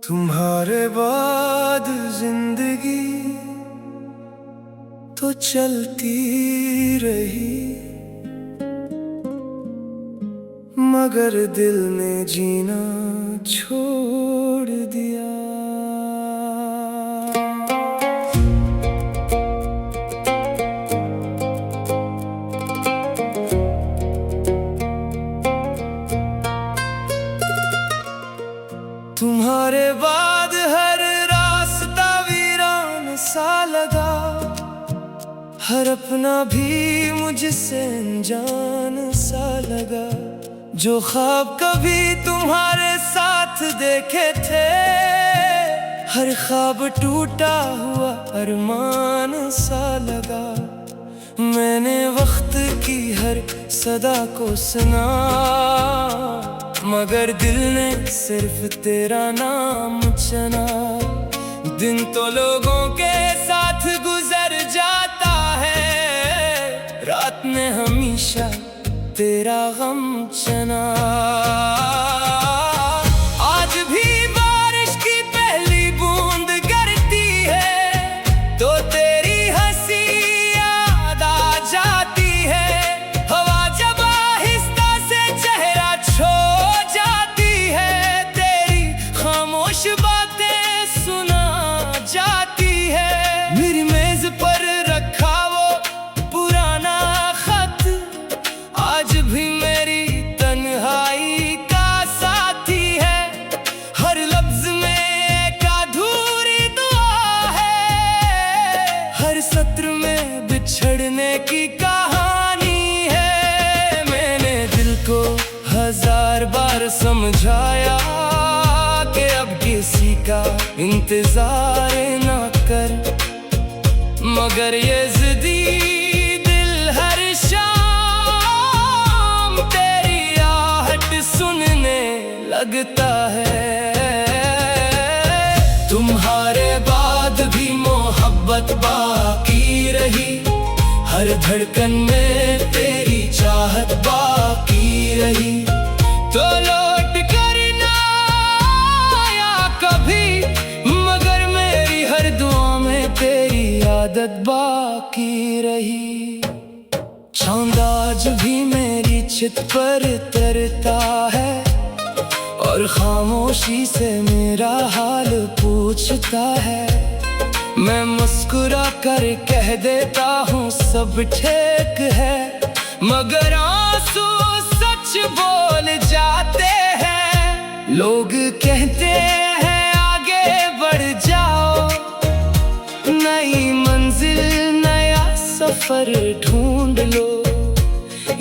तुम्हारे बाद जिंदगी तो चलती रही, मगर दिल ने जीना छोड़ दिया। तुम्हारे बाद हर रास्ता वीरान सा लगा, हर अपना भी मुझसे अनजान सा लगा। जो ख्वाब कभी तुम्हारे साथ देखे थे, हर ख्वाब टूटा हुआ अरमान सा लगा। मैंने वक्त की हर सदा को सुना, मगर दिल ने सिर्फ तेरा नाम चुना। दिन तो लोगों के साथ गुजर जाता है, रात ने हमेशा तेरा गम चुना। आज भी बारिश की पहली बूंद गिरती है, तो तेरी हंसी याद आ जाती है। हवा जब आहिस्ता से चेहरा छोड़ जाती है, तेरी खामोश बातें सुना जाती है। मेरी मेज पर रखा वो पुराना खत आज भी मेरी तन्हाई का साथी है। हर लफ्ज में एक अधूरी दुआ है, हर सत्र में बिछड़ने की कहानी है। मैंने दिल को हजार बार समझाया कि अब किसी का इंतजार ना कर, मगर ये जिद्दी दिल हर शाम तेरी आहट सुनने लगता है। तुम्हारे बाद भी मोहब्बत बाकी रही, हर धड़कन में तेरी चाहत बाकी रही। तो लौट कर ना आया कभी, मगर मेरी हर दुआ में तेरी आदत बाकी रही। चांद आज भी मेरी छित पर तरता है, और खामोशी से मेरा हाल पूछता है। मैं मुस्कुरा कर कह देता हूँ सब ठीक है, मगर आंसू सच बोल जाते हैं। लोग कहते हैं आगे बढ़ जाओ, नई मंजिल नया सफर ढूंढ लो।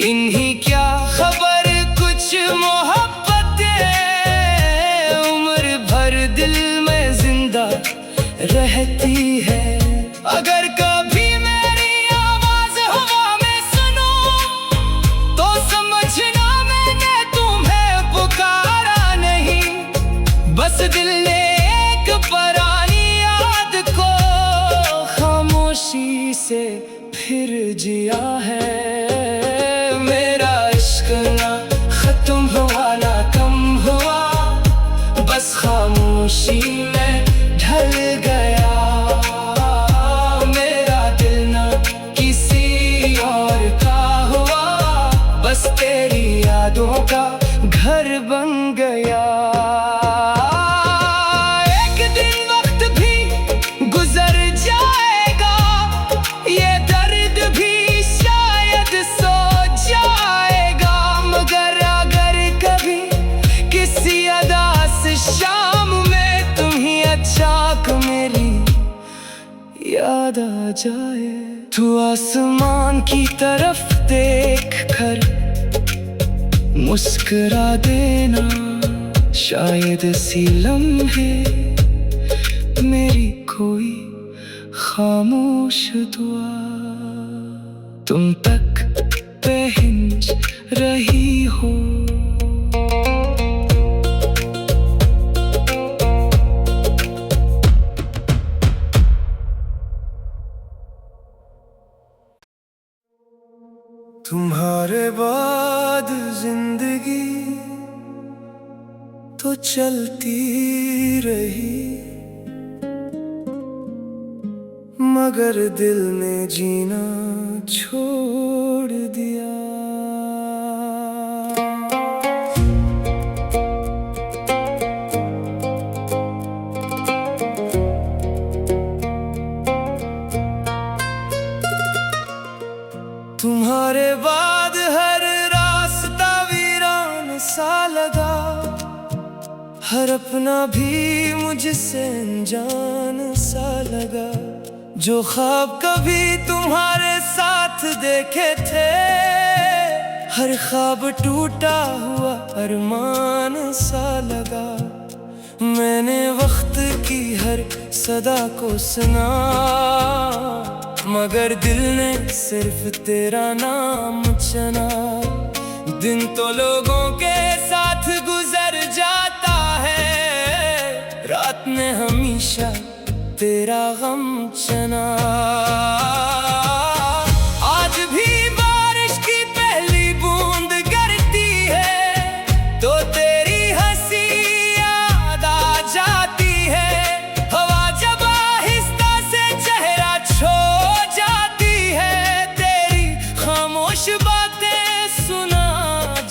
इन्हीं क्या खबर कुछ मोहब्बतें उम्र भर दिल में जिंदा रहती है। अगर कभी मेरी आवाज हवा में सुनो, तो समझना मैंने तुम्हें पुकारा नहीं, बस दिल ने एक पुरानी याद को खामोशी से फिर जिया है। मेरा इश्क ना खत्म हुआ ना कम हुआ, बस खामोशी में ढल गया। मेरा दिल ना किसी और का हुआ, बस तेरी यादों का घर बन गया। एक दिन वक्त भी गुजर जाएगा, ये दर्द भी शायद सो जाएगा। मगर अगर कभी किसी अदास शाम में तुम्हें अचानक मेरी याद आ जाए, तू आसमान की तरफ देख कर मुस्कुरा देना। शायद इसी लम्हे मेरी कोई खामोश दुआ तुम तक पहुंच रही हो। तुम्हारे बाद जिंदगी तो तो चलती रही, मगर दिल ने जीना छोड़ दिया। तुम्हारे बाद हर रास्ता वीरान सा लगा, हर अपना भी मुझसे अनजान सा लगा। जो ख्वाब कभी तुम्हारे साथ देखे थे, हर ख्वाब टूटा हुआ अरमान सा लगा। मैंने वक्त की हर सदा को सुना, मगर दिल ने सिर्फ तेरा नाम चुना। दिन तो लोगों के साथ गुजर जाता है, रात ने हमेशा तेरा गम चुना। आज भी बारिश की पहली बूंद गिरती है, तो तेरी हंसी याद आ जाती है। हवा जब आहिस्ता से चेहरा छोड़ जाती है, तेरी खामोश बातें सुना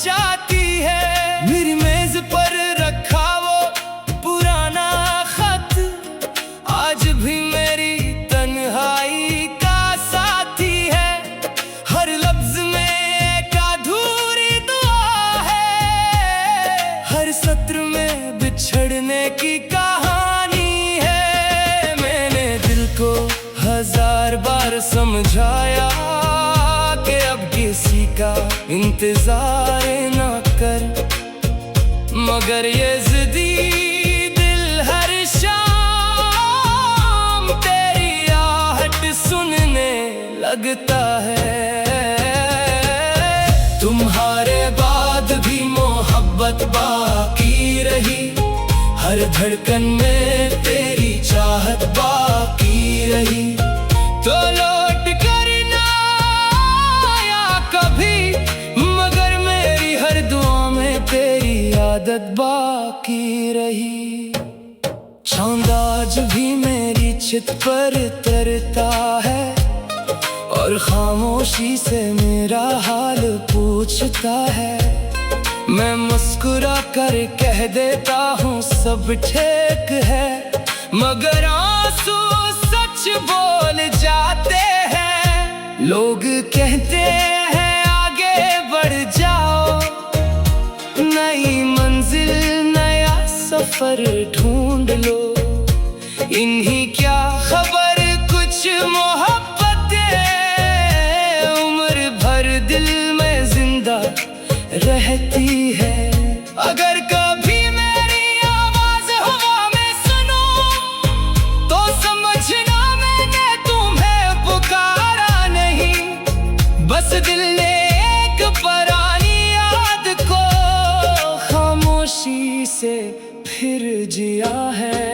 जाती है। मेरी मेज पर रखा वो पुराना खत, आज भी मेरी तन्हाई का साथी है। हर लफ्ज में एक अधूरी दुआ है, हर सत्र में बिछड़ने की कहानी है। मैंने दिल को हजार बार समझाया कि अब किसी का इंतजार न कर, मगर ये ज़िद्दी दिल हर शाम तेरी आहट सुनने लगता है। तुम्हारे बाद भी मोहब्बत बाकी रही, हर धड़कन में तेरी चाहत बाकी रही। तो लौट कर ना आया कभी, मगर मेरी हर दुआ में तेरी आदत बाकी रही। चांद आज भी मेरी छित पर तरता है, और खामोशी से मेरा हाल पूछता है। मैं मुस्कुरा कर कह देता हूँ सब ठीक है, मगर आंसू सच बोल जाते हैं। लोग कहते हैं आगे बढ़ जाओ, नई मंजिल नया सफर ढूंढ लो। इन्हीं क्या खबर कुछ मोहब्बतें उम्र भर दिल में जिंदा रहती है। अगर कभी मेरी आवाज हवा में सुनो, तो समझना मैंने तुम्हें पुकारा नहीं। बस दिल ने एक पुरानी याद को खामोशी से फिर जिया है।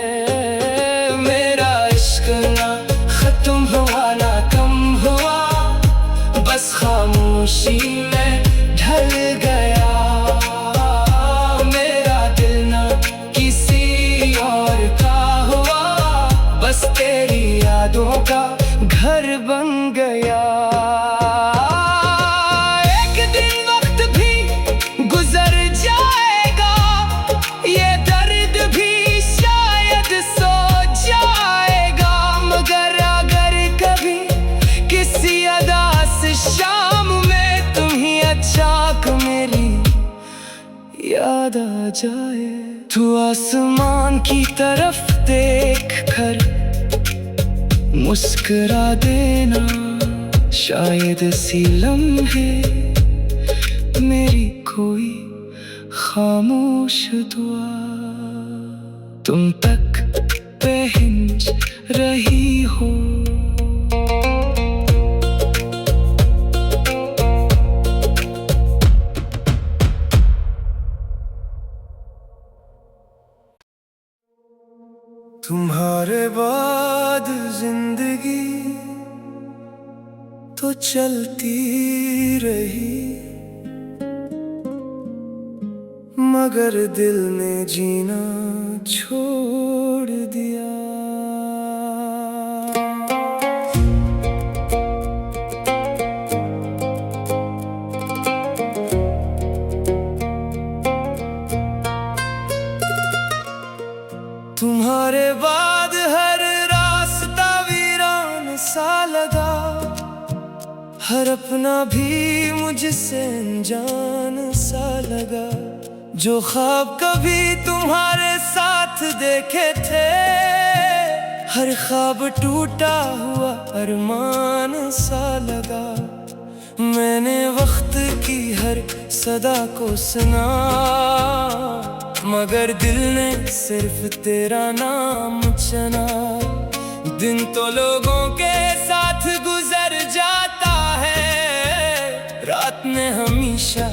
मेरा इश्क ना खत्म हुआ ना कम हुआ, बस खामोशी में ढल गया। मेरा दिल ना किसी और का हुआ, बस तेरी यादों का घर बन गया। एक दिन वक्त भी गुजर जाएगा, ये दर्द भी शायद सो जाएगा। मगर अगर कभी किसी अदास शाम में तुम्हें अचानक मेरी याद आ जाए, तू आसमान की तरफ देख कर मुस्कुरा देना। शायद इसी लम्हे मेरी कोई खामोश दुआ तुम तक पहुंच रही हो। तुम्हारे बाद जिंदगी तो चलती रही, मगर दिल ने जीना छोड़ दिया। तुम्हारे बाद हर रास्ता वीरान सा लगा, हर अपना भी मुझसे अनजान सा लगा। जो ख्वाब कभी तुम्हारे साथ देखे थे, हर ख्वाब टूटा हुआ अरमान सा लगा। मैंने वक्त की हर सदा को सुना, मगर दिल ने सिर्फ तेरा नाम चुना। दिन तो लोगों के साथ गुजर जाता है, रात ने हमेशा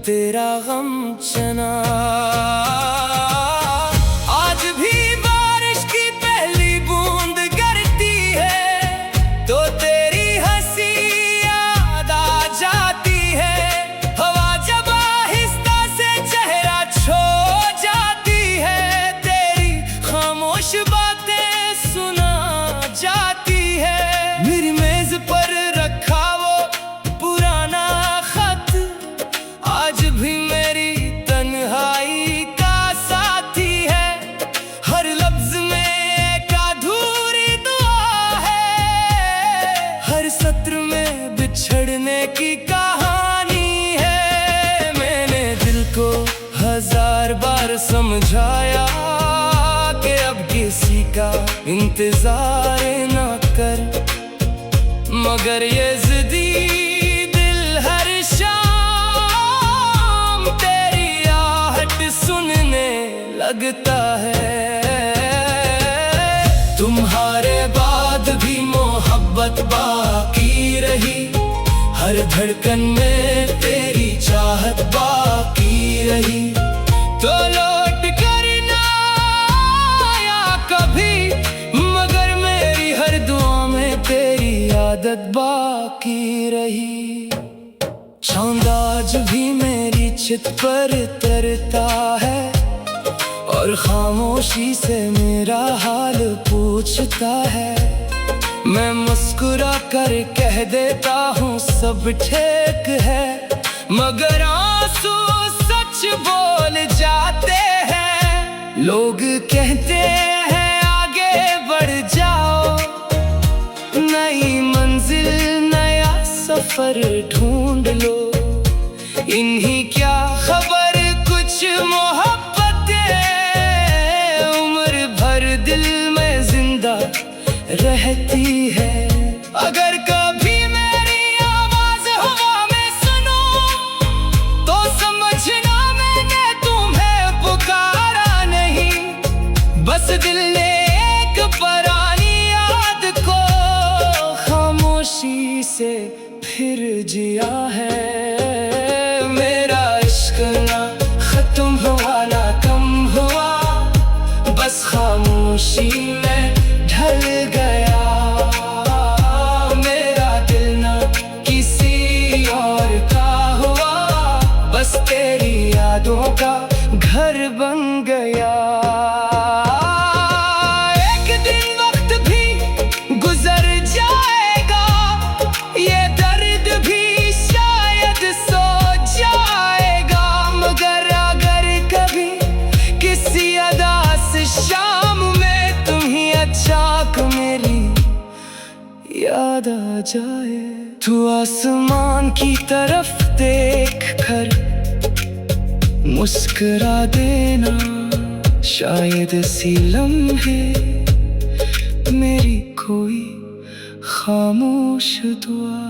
तेरा गम चुना। आज भी बारिश की पहली बूंद गिरती है तो तेरी हंसी याद आ जाती है। हवा जब आहिस्ता से चेहरा छोड़ जाती है, तेरी खामोश बातें सुना जाती है। मेरी मेज पर रखा वो पुराना खत आज भी मेरी तन्हाई का साथी है। हर लफ्ज में एक अधूरी दुआ है, हर सत्र में बिछड़ने की कहानी है। मैंने दिल को 1000 बार समझाया कि अब किसी का इंतजार ना कर, मगर ये ज़िद्दी दिल हर शाम तेरी आहट सुनने लगता है। तुम्हारे बाद भी मोहब्बत बाकी रही, हर धड़कन में तेरी चाहत बाकी रही। तो लौट कर ना आया कभी, मगर मेरी हर दुआ में तेरी आदत बाकी रही। चांद आज भी मेरी चित पर तरता है, और खामोशी से मेरा हाल पूछता है। मैं मुस्कुरा कर कह देता हूँ सब ठीक है, मगर आंसू सच बोल जाते हैं। लोग कहते हैं आगे बढ़ जाओ, नई मंजिल नया सफर ढूंढ लो। इन्हीं क्या खबर कुछ मोहब्बतें उम्र भर दिल में जिंदा रहती है। अगर कभी मेरी आवाज हवा में सुनो तो समझना मैंने तुम्हें पुकारा नहीं, बस दिल ने एक पुरानी याद को खामोशी से फिर जिया है। मेरा इश्क ना खत्म हुआ ना कम हुआ, बस खामोशी में ढल गया। मेरा दिल ना किसी और का हुआ, बस तेरी यादों का घर बन गया। एक दिन वक्त भी गुजर जाएगा, ये दर्द भी शायद सो जाएगा। मगर अगर कभी किसी अदास शाम में तुम्हें अचानक मेरी याद आ जाए, तू आसमान की तरफ देख कर मुस्कुरा देना। शायद इसी लम्हे मेरी कोई खामोश दुआ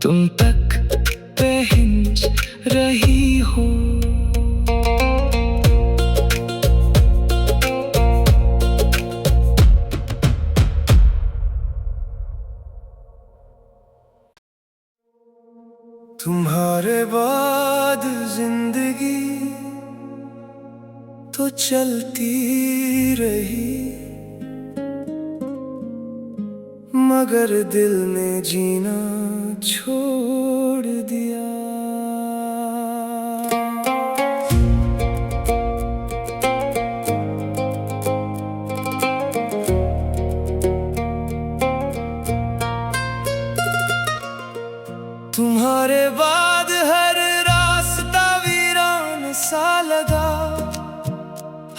तुम तक पहुंच रही हो। तुम्हारे बाद जिंदगी तो चलती रही, मगर दिल ने जीना छोड़ दिया।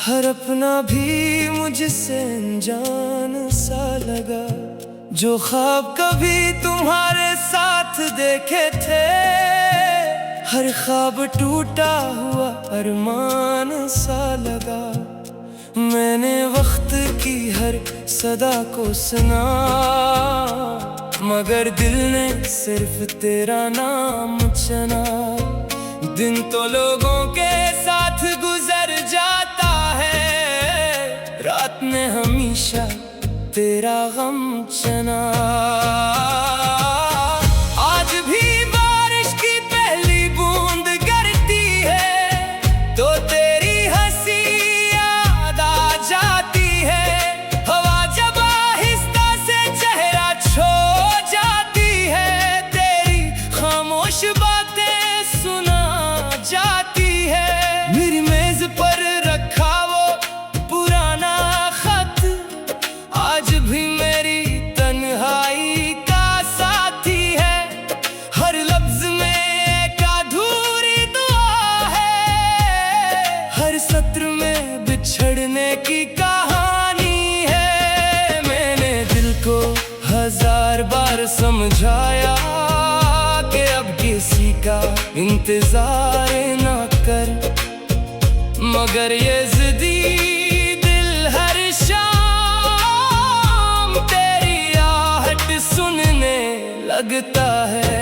हर अपना भी मुझसे अनजान सा लगा। जो ख्वाब कभी तुम्हारे साथ देखे थे, हर ख्वाब टूटा हुआ अरमान सा लगा। मैंने वक्त की हर सदा को सुना, मगर दिल ने सिर्फ तेरा नाम चुना। दिन तो लोगों के साथ गुजर जाता है, रात ने हमेशा तेरा गम चुना। आज भी बारिश की पहली बूंद गिरती है तो तेरी हंसी याद आ जाती है। हवा जब आहिस्ता से चेहरा छू जाती है, तेरी खामोश बातें सुना जाती है। मेरी मेज पर रखा वो पुराना खत आज भी मेरी तन्हाई का साथी है। हर लफ्ज में एक अधूरी दुआ है, हर सत्र में बिछड़ने की कहानी है। मैंने दिल को 1000 बार समझाया कि अब किसी का इंतजार ना कर, मगर ये जिद्दी दिल हर शाम तेरी आहट सुनने लगता है।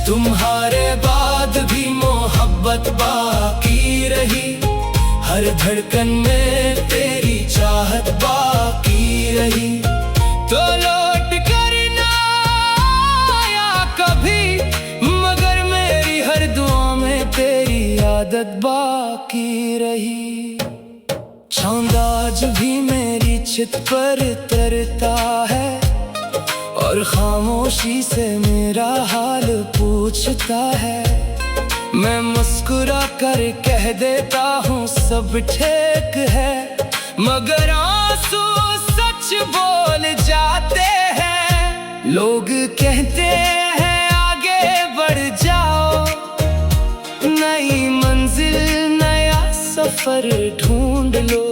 तुम्हारे बाद भी मोहब्बत बाकी रही, हर धड़कन में तेरी चाहत बाकी रही। तो लौट कर ना आया कभी, मगर मेरी हर दुआ में तेरी आदत बाकी रही। चांद आज भी मेरी छित पर तरता है और खामोशी से मेरा हाल पूछता है। मैं मुस्कुरा कर कह देता हूँ सब ठीक है, मगर आंसू सच बोल जाते हैं। लोग कहते हैं आगे बढ़ जाओ, नई मंजिल नया सफर ढूंढ लो।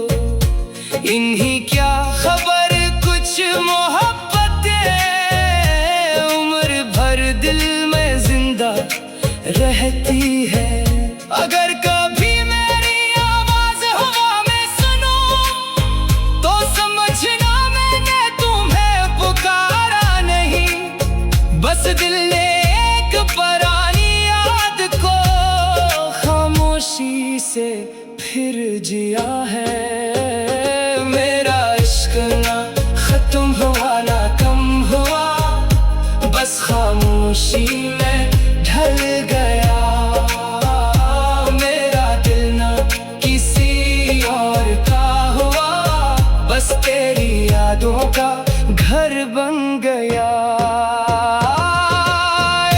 इन्हीं क्या खबर कुछ मोहब्बतें उम्र भर दिल में जिंदा रहती है। अगर कभी मेरी आवाज हवा में सुनो तो समझना मैंने तुम्हें पुकारा नहीं, बस दिल ने एक पुरानी याद को खामोशी से फिर जिया है। मेरा इश्क ना खत्म हुआ ना कम हुआ, बस खामोशी में ढल गया। मेरा दिल ना किसी और का हुआ, बस तेरी यादों का घर बन गया।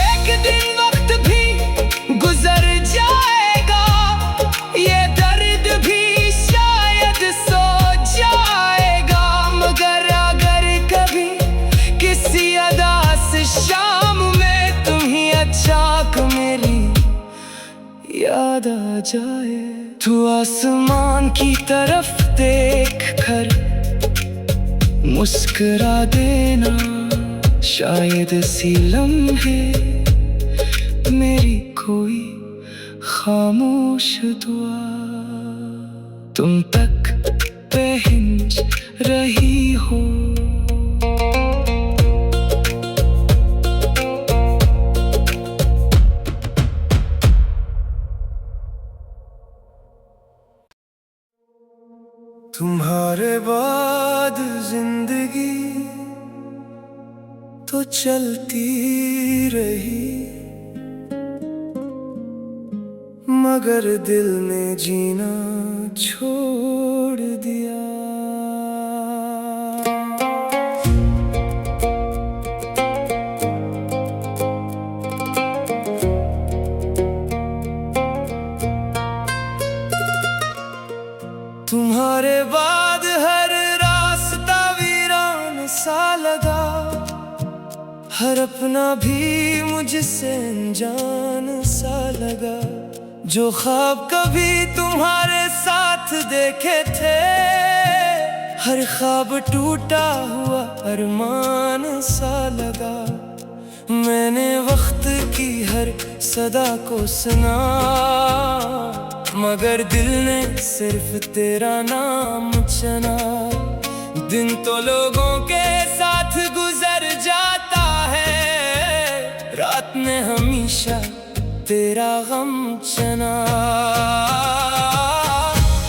एक दिन वक्त भी गुजर जाएगा, ये दर्द भी शायद सो जाएगा। मगर अगर कभी किसी अदास शाम में तुम्हें अचानक मेरी याद आ जाए, तू आसमान की तरफ देख कर मुस्कुरा देना। शायद इसी लम्हे मेरी कोई खामोश दुआ तुम तक पहुंच रही हो। तुम्हारे बाद जिंदगी तो चलती रही, मगर दिल ने जीना छोड़ दिया। तुम्हारे बाद हर रास्ता वीरान सा लगा, हर अपना भी मुझसे अनजान सा लगा। जो ख्वाब कभी तुम्हारे साथ देखे थे, हर ख्वाब टूटा हुआ अरमान सा लगा। मैंने वक्त की हर सदा को सुना, मगर दिल ने सिर्फ तेरा नाम चुना। दिन तो लोगों के साथ गुजर जाता है, रात ने हमेशा तेरा गम चुना।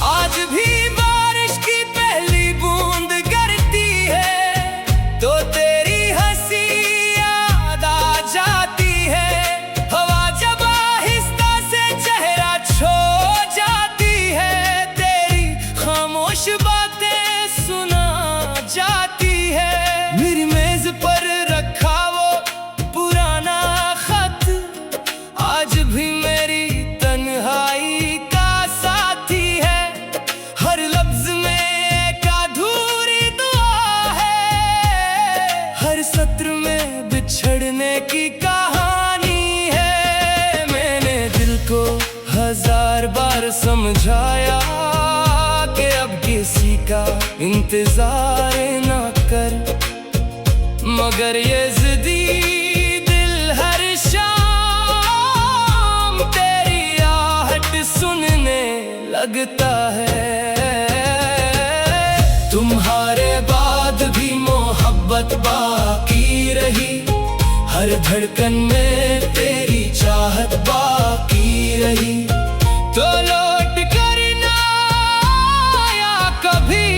आज भी बारिश की पहली बूंद गिरती है तो तेरी हंसी याद आ जाती है। हवा जब आहिस्ता से चेहरा छू जाती है, तेरी खामोश बातें सुना जाती है। मेरी मेज पर रखा वो पुराना खत आज भी मेरी तन्हाई का साथी है। हर लफ्ज में एक अधूरी दुआ है, हर सत्र में बिछड़ने की कहानी है। मैंने दिल को 1000 बार समझाया कि अब किसी का इंतजार न कर, मगर ये ज़िद्दी दिल हर शाम तेरी आहट सुनने लगता है। तुम्हारे बाद भी मोहब्बत बाकी रही, हर धड़कन में तेरी चाहत बाकी रही। तो लौट कर ना आया कभी,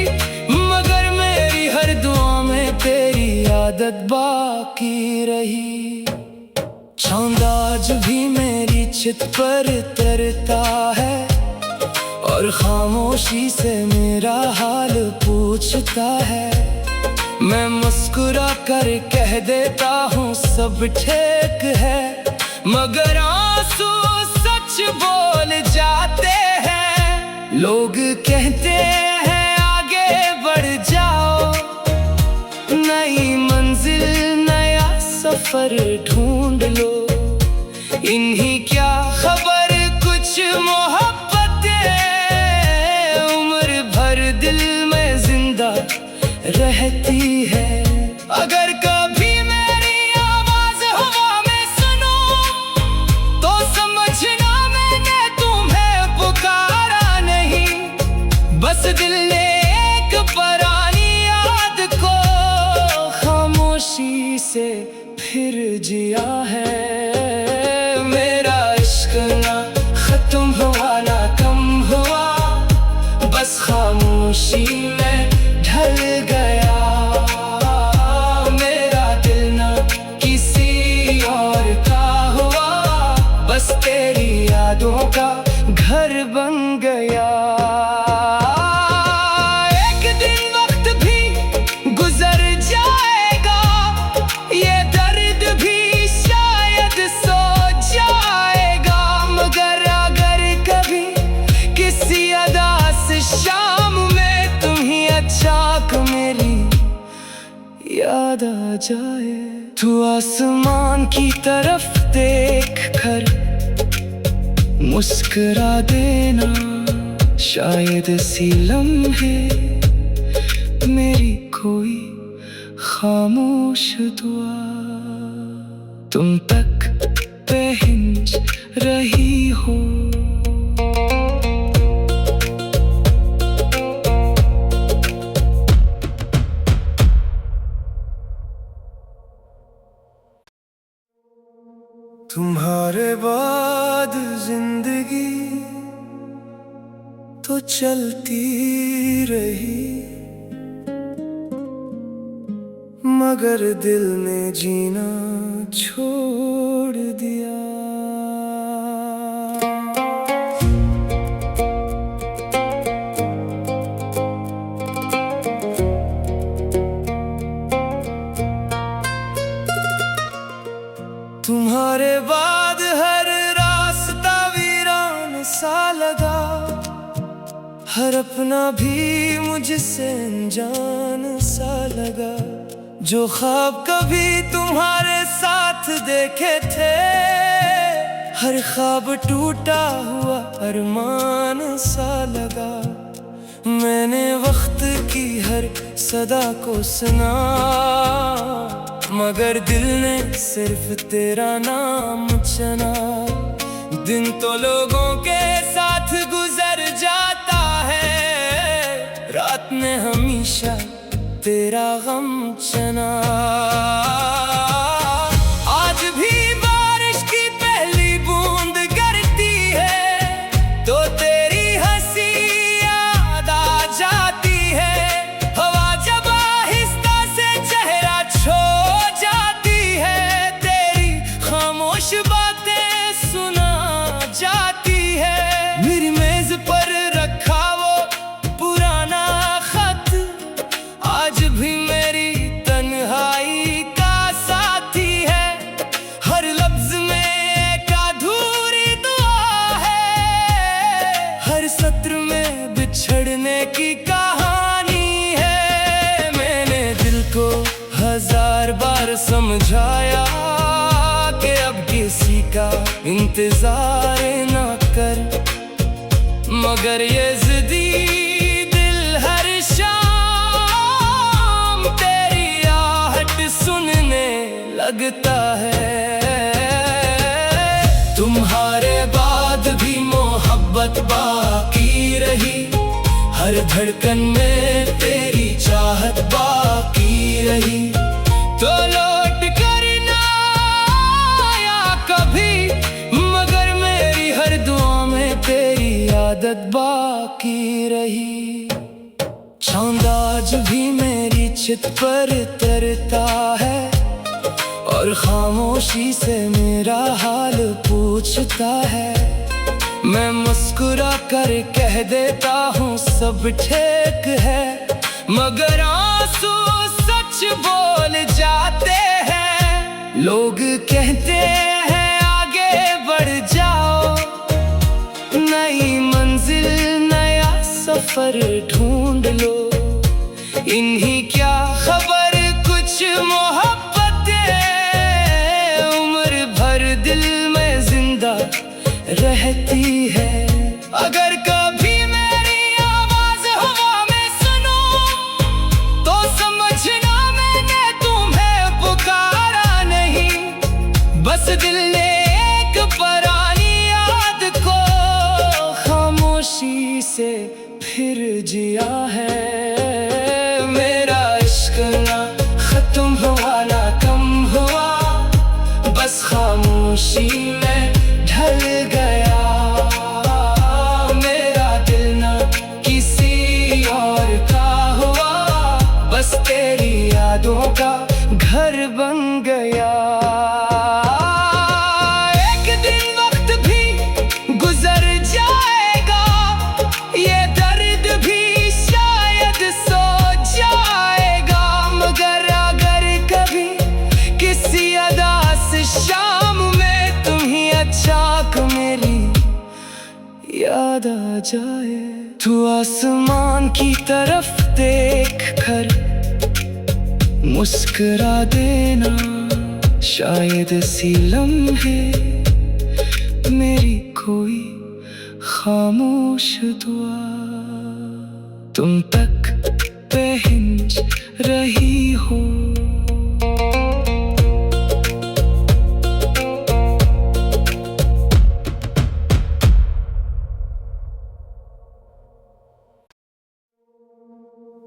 मगर मेरी हर दुआ में तेरी आदत बाकी रही। चांद आज भी मेरी छित पर तरता है और खामोशी से मेरा हाल पूछता है। मैं मुस्कुरा कर कह देता हूँ सब ठीक है, मगर आंसू सच बोल जाते हैं। लोग कहते हैं आगे बढ़ जाओ, नई मंजिल नया सफर ढूंढ लो। इन्हीं क्या खबर कुछ मोहब्बतें उम्र भर दिल में जिंदा रहती है। अगर कभी मेरी आवाज हवा में सुनो तो समझना मैंने तुम्हें पुकारा नहीं, बस दिल ने एक पुरानी याद को खामोशी से फिर जिया है। मेरा इश्क ना खत्म हुआ ना कम हुआ, बस खामोशी में ढल गया। मेरा दिल ना किसी और का हुआ, बस तेरी यादों का घर बन गया। एक दिन वक्त भी गुजर जाएगा, ये दर्द भी शायद सो जाएगा, मगर अगर कभी किसी अदास शाम में तुम्हें अचानक मेरी याद आ जाए, तू आसमान की तरफ देख कर मुस्कुरा देना। शायद इसी लम्हे मेरी कोई खामोश दुआ तुम तक पहुंच रही हो। तुम्हारे बाद जिंदगी तो चलती रही, मगर दिल ने जीना छोड़ दिया। तुम्हारे बाद हर रास्ता वीरान सा लगा, हर अपना भी मुझसे अनजान सा लगा। जो ख्वाब कभी तुम्हारे साथ देखे थे, हर ख्वाब टूटा हुआ अरमान सा लगा। मैंने वक्त की हर सदा को सुना, मगर दिल ने सिर्फ तेरा नाम चुना। दिन तो लोगों के साथ गुजर जाता है, रात में हमेशा तेरा गम चना। आज भी बारिश की पहली बूंद गिरती है तो तेरी हंसी याद आ जाती है। हवा जब आहिस्ता से चेहरा छू जाती है, तेरी खामोश बातें सुना जाती है। मेरी मेज पर रखा वो पुराना खत आज भी मेरी तन्हाई का साथी है। हर लफ्ज में एक अधूरी दुआ है, हर सत्र में बिछड़ने की कहानी है। मैंने दिल को 1000 बार समझाया कि अब किसी का इंतजार ना कर, मगर ये ज़िद्दी दिल हर शाम तेरी आहट सुनने लगता है। तुम्हारे बाद भी मोहब्बत बाकी रही, हर धड़कन में तेरी चाहत बाकी रही। तो लौट कर ना आया कभी, मगर मेरी हर दुआ में तेरी आदत बाकी रही। चांद आज भी मेरी चित पर तरता है और खामोशी से मेरा हाल पूछता है। मैं मुस्कुरा कर कह देता हूँ सब ठीक है, मगर आंसू सच बोल जाते हैं। लोग कहते हैं आगे बढ़ जाओ, नई मंजिल नया सफर ढूंढ लो। इन्हीं क्या खबर कुछ मोहब्बतें उम्र भर दिल में जिंदा रहती है। अगर कभी मेरी आवाज हवा में सुनो तो समझना मैंने तुम्हें पुकारा नहीं, बस दिल ने एक पुरानी याद को खामोशी से फिर जिया है। मेरा इश्क ना खत्म हुआ ना कम हुआ, बस खामोशी में ढल गया। मेरा दिल ना किसी और का हुआ, बस तेरी यादों का घर बन गया। एक दिन वक्त भी गुजर जाएगा, ये दर्द भी शायद सो जाएगा, मगर अगर कभी किसी अदास शाम में तुम्हें अचानक मेरी याद आ जाए, तू आसमान की तरफ देख कर मुस्कुरा देना। शायद इसी लम्हे मेरी कोई खामोश दुआ तुम तक पहुंच रही हो।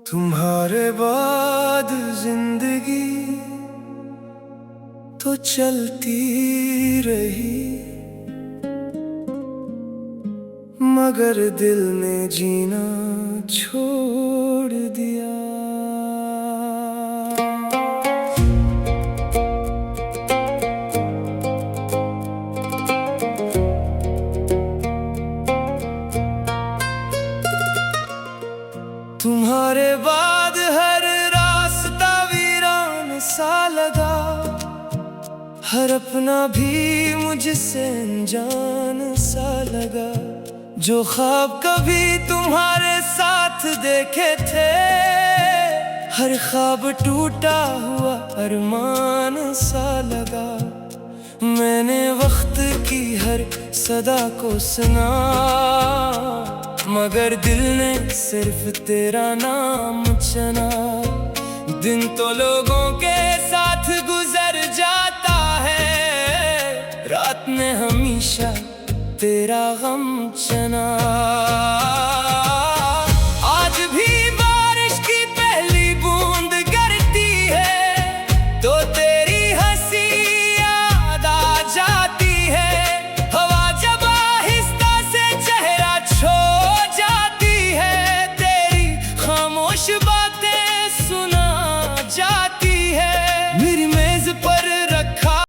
तुम्हारे बाद जिंदगी तो चलती रही, मगर दिल ने जीना छोड़ दिया। तुम्हारे बाद हर रास्ता वीरान सा लगा, हर अपना भी मुझसे अनजान सा लगा। जो ख्वाब कभी तुम्हारे साथ देखे थे, हर ख्वाब टूटा हुआ अरमान सा लगा। मैंने वक्त की हर सदा को सुना, मगर दिल ने सिर्फ तेरा नाम चुना। दिन तो लोगों के साथ गुजर जाता है, रात ने हमेशा तेरा गम चुना।